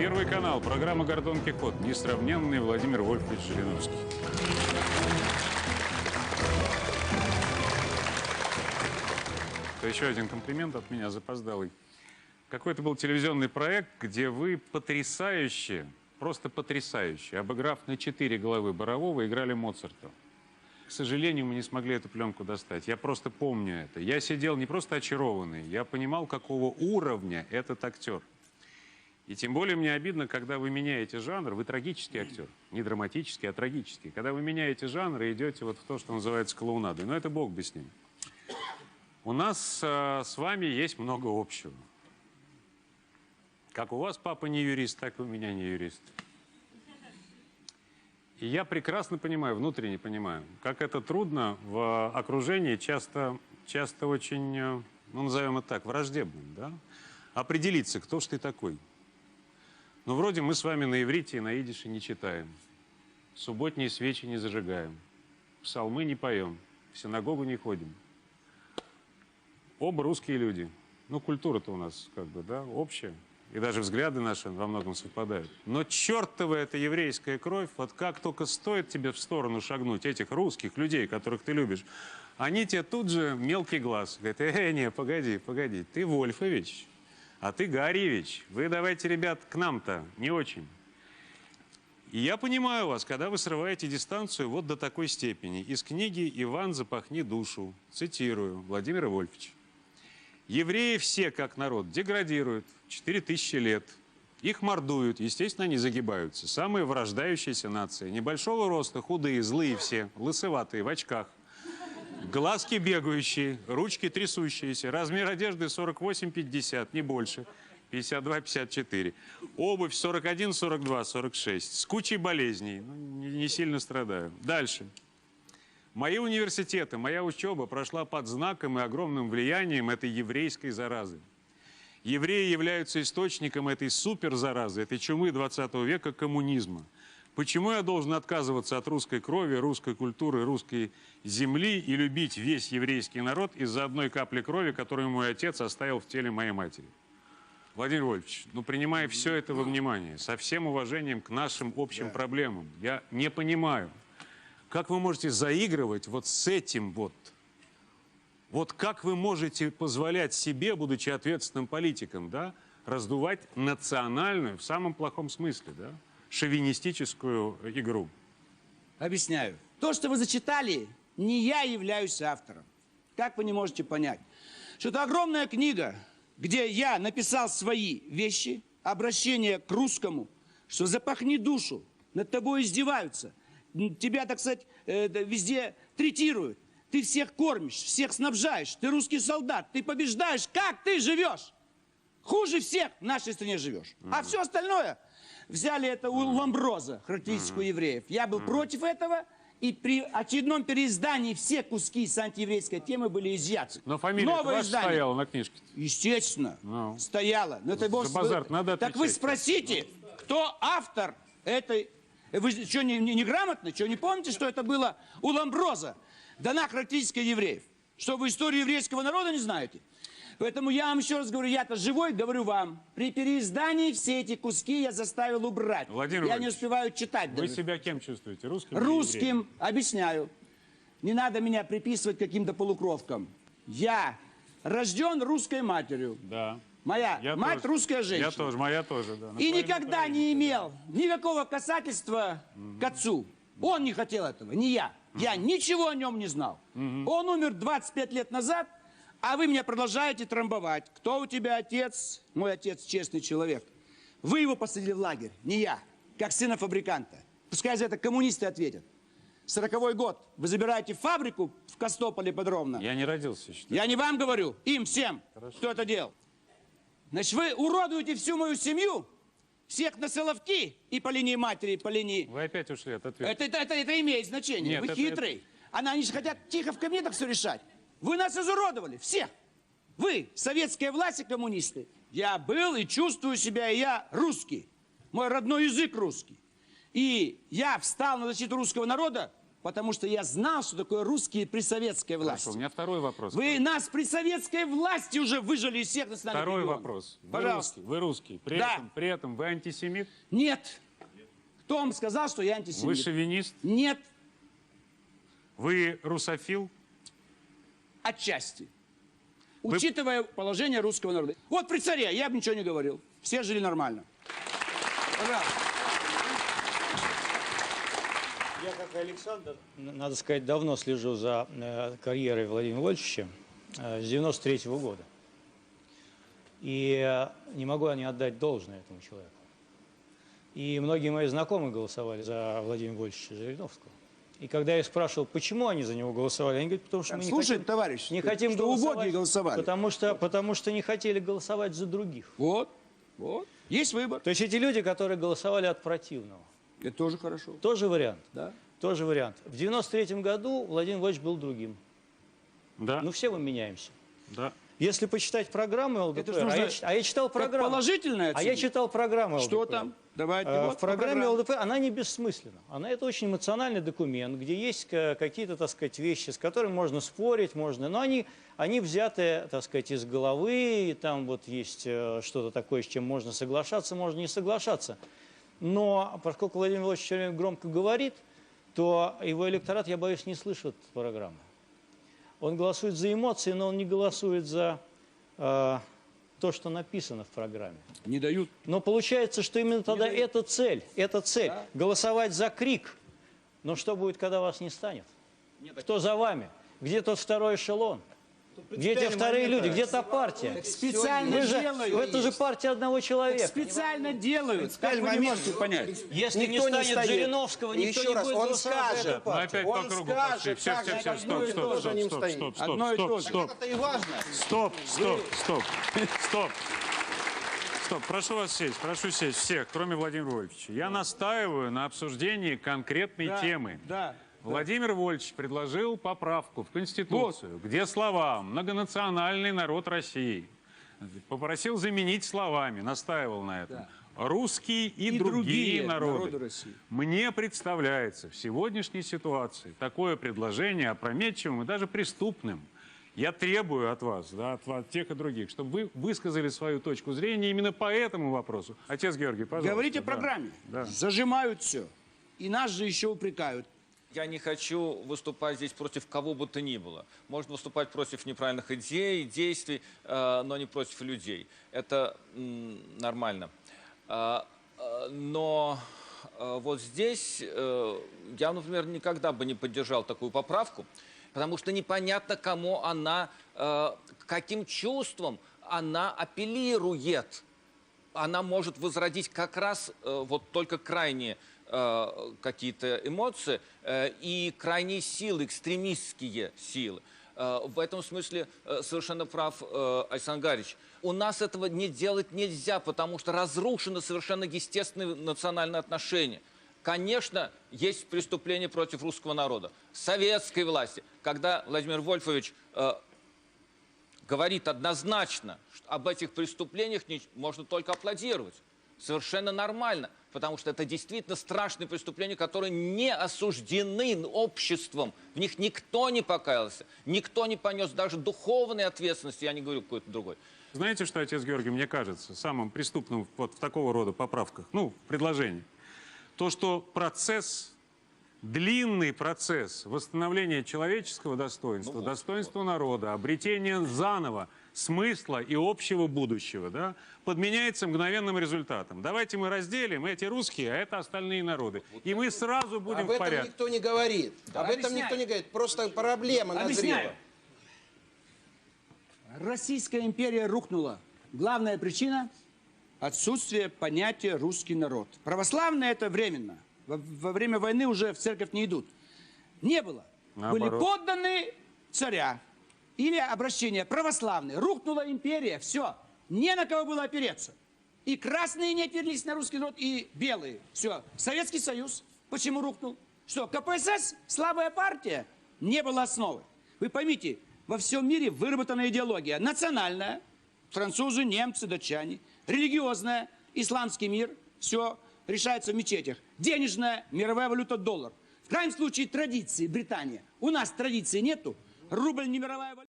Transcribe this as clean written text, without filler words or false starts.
Первый канал, программа «Гордон Кихот», несравненный Владимир Вольфович Жириновский. Это еще один комплимент от меня, запоздалый. Какой-то был телевизионный проект, где вы потрясающе, просто потрясающе, обыграв на 4 головы Борового, играли Моцарта. К сожалению, мы не смогли эту пленку достать. Я просто помню это. Я сидел не просто очарованный, я понимал, какого уровня этот актер. И тем более мне обидно, когда вы меняете жанр, вы трагический актер. Не драматический, а трагический. Когда вы меняете жанр и идете вот в то, что называется клоунадой. Но это бог бы с ним. У нас с вами есть много общего. Как у вас папа не юрист, так и у меня не юрист. И я прекрасно понимаю, внутренне понимаю, как это трудно в окружении, часто очень, ну, назовем это так, враждебным, да? Определиться, кто ж ты такой. Ну, вроде мы с вами на иврите и на идише не читаем, субботние свечи не зажигаем, псалмы не поем, в синагогу не ходим. Оба русские люди. Ну, культура-то у нас как бы, да, общая. И даже взгляды наши во многом совпадают. Но чертова эта еврейская кровь, вот как только стоит тебе в сторону шагнуть этих русских людей, которых ты любишь, они тебе тут же мелкий глаз. Говорят, не, погоди, ты Вольфович, а ты Гарьевич. Вы давайте, ребят, к нам-то не очень. И я понимаю вас, когда вы срываете дистанцию вот до такой степени. Из книги «Иван, запахни душу», цитирую, Владимира Вольфовича. Евреи все, как народ, деградируют 4000 лет. Их мордуют, естественно, они загибаются. Самая вырождающаяся нация. Небольшого роста, худые, злые все, лысоватые, в очках. Глазки бегающие, ручки трясущиеся. Размер одежды 48-50, не больше. 52-54. Обувь 41, 42, 46. С кучей болезней. Ну, не сильно страдаю. Дальше. Мои университеты, моя учеба прошла под знаком и огромным влиянием этой еврейской заразы. Евреи являются источником этой суперзаразы, этой чумы 20 века коммунизма. Почему я должен отказываться от русской крови, русской культуры, русской земли и любить весь еврейский народ из-за одной капли крови, которую мой отец оставил в теле моей матери? Владимир Вольфович, ну, принимая все это во внимание, со всем уважением к нашим общим проблемам, я не понимаю, как вы можете заигрывать вот с этим вот? Вот как вы можете позволять себе, будучи ответственным политиком, да, раздувать национальную, в самом плохом смысле, да, шовинистическую игру? Объясняю. То, что вы зачитали, не я являюсь автором. Как вы не можете понять? Что это огромная книга, где я написал свои вещи, обращение к русскому, что запахни душу, над тобой издеваются. Тебя, так сказать, везде третируют. Ты всех кормишь, всех снабжаешь. Ты русский солдат, ты побеждаешь. Как ты живешь? Хуже всех в нашей стране живешь. А все остальное взяли это у Ламброза, характеристику евреев. Я был против этого, и при очередном переиздании все куски с антиеврейской темы были изъяты. Но фамилия ваша стояла на книжке? Естественно, стояла. Но это так вы спросите, кто автор этой... Вы что, неграмотны? Что, не помните, что это было у Ламброза? Дана характеристика евреев. Что вы историю еврейского народа не знаете? Поэтому я вам еще раз говорю, я-то живой, говорю вам, при переиздании все эти куски я заставил убрать. Владимир я не успеваю читать. Вы себя кем чувствуете? Русским? Русским, объясняю. Не надо меня приписывать каким-то полукровкам. Я рожден русской матерью. Да. Моя мать русская женщина. Я тоже, моя тоже, да. И никогда не имел никакого касательства к отцу. Он не хотел этого, не я. Я ничего о нем не знал. Он умер 25 лет назад, а вы меня продолжаете трамбовать. Кто у тебя отец? Мой отец честный человек. Вы его посадили в лагерь, не я, как сына фабриканта. Пускай за это коммунисты ответят. 40-й год. Вы забираете фабрику в Костополе под Ровно. Я не родился еще. Я не вам говорю, им всем, Хорошо. кто это делал. Значит, вы уродуете всю мою семью, всех на Соловки и по линии матери, и по линии... Вы опять ушли от ответа. Это имеет значение. Нет, вы хитрый. Они же хотят тихо в кабинетах все решать. Вы нас изуродовали, всех. Вы, советская власть и коммунисты. Я был и чувствую себя, и я русский. Мой родной язык русский. И я встал на защиту русского народа Потому что я знал, что такое русские при советской власти. Хорошо, у меня второй вопрос. Вы нас при советской власти уже выжили из всех национальных Второй регионов. вопрос. Вы Пожалуйста. русский, вы русский. При этом вы антисемит? Нет. Кто вам сказал, что я антисемит? Вы шовинист? Нет. Вы русофил? Отчасти. Учитывая положение русского народа. Вот при царе я бы ничего не говорил. Все жили нормально. Пожалуйста. Я, как и Александр, надо сказать, давно слежу за карьерой Владимира Вольфовича с 93-го года. И не могу не отдать должное этому человеку. И многие мои знакомые голосовали за Владимира Вольфовича Жириновского. И когда я их спрашивал, почему они за него голосовали, они говорят, потому что мы не хотим что угодно голосовали. Потому что не хотели голосовать за других. Вот. Есть выбор. То есть эти люди, которые голосовали от противного. Это тоже хорошо. Тоже вариант. Да. Тоже вариант. В 93-м году Владимир Вольфович был другим. Да. Ну, все мы меняемся. Да. Если почитать программы ЛДПР, Это ж нужно я читал программу. Положительное А я читал программу ЛДПР. Что там? Давайте. В программе ЛДПР она не бессмысленна. Это очень эмоциональный документ, где есть какие-то, так сказать, вещи, с которыми можно спорить, но они взяты, так сказать, из головы, и там вот есть что-то такое, с чем можно соглашаться, можно не соглашаться. Но поскольку Владимир Владимирович все время громко говорит, то его электорат, я боюсь, не слышит программы. Он голосует за эмоции, но он не голосует за то, что написано в программе. Не дают. Но получается, что именно тогда это цель. Да. Голосовать за крик. Но что будет, когда вас не станет? Кто за вами? Где тот второй эшелон? Где те вторые люди? Где та партия? Специально делают. Это же партия одного человека. Специально делают. Как вы не можете понять? Если не станет Жириновского, никто не будет голосовать за эту Мы партию. опять по кругу пошли. Все, стоп. Одно и то же. Это и важно. Стоп, прошу вас сесть, прошу сесть всех, кроме Владимира Вольфовича. Я настаиваю на обсуждении конкретной темы. Да. Владимир Вольфович предложил поправку в Конституцию, где слова «многонациональный народ России» попросил заменить словами, настаивал на этом. Русские и другие народы России. Мне представляется в сегодняшней ситуации такое предложение опрометчивым и даже преступным. Я требую от вас, от тех и других, чтобы вы высказали свою точку зрения именно по этому вопросу. Отец Георгий, пожалуйста. Говорите о программе. Да. Зажимают все. И нас же еще упрекают. Я не хочу выступать здесь против кого бы то ни было. Можно выступать против неправильных идей, действий, но не против людей. Это нормально. Но вот здесь я, например, никогда бы не поддержал такую поправку, потому что непонятно, кому она, каким чувством она апеллирует. Она может возродить как раз вот только крайние какие-то эмоции и крайние силы, экстремистские силы. В этом смысле совершенно прав Александр Гарич. У нас этого не делать нельзя, потому что разрушены совершенно естественные национальные отношения. Конечно, есть преступления против русского народа, советской власти. Когда Владимир Вольфович говорит однозначно об этих преступлениях, можно только аплодировать. Совершенно нормально, потому что это действительно страшные преступления, которые не осуждены обществом. В них никто не покаялся, никто не понес даже духовной ответственности, я не говорю какой-то другой. Знаете, что, отец Георгий, мне кажется, самым преступным вот в такого рода поправках, в предложении? То, что длинный процесс восстановления человеческого достоинства, достоинства народа, обретения заново смысла и общего будущего, подменяется мгновенным результатом. Давайте мы разделим эти русские, а это остальные народы. И мы сразу будем в порядке. Об этом никто не говорит. Об этом никто не говорит. Просто проблема назрела. Российская империя рухнула. Главная причина – отсутствие понятия «русский народ». Православные – это временно. Во время войны уже в церковь не идут. Не было. Наоборот. Были подданы царя. Или обращение православное. Рухнула империя, все. Не на кого было опереться. И красные не оперлись на русский народ, и белые. Все. Советский Союз. Почему рухнул? Что, КПСС слабая партия? Не было основы. Вы поймите, во всем мире выработана идеология. Национальная. Французы, немцы, датчане. Религиозная. Исламский мир. Все решается в мечетях. Денежная. Мировая валюта доллар. В В крайнем случае традиции Британия. У нас традиции нету. Рубль не мировая валюта.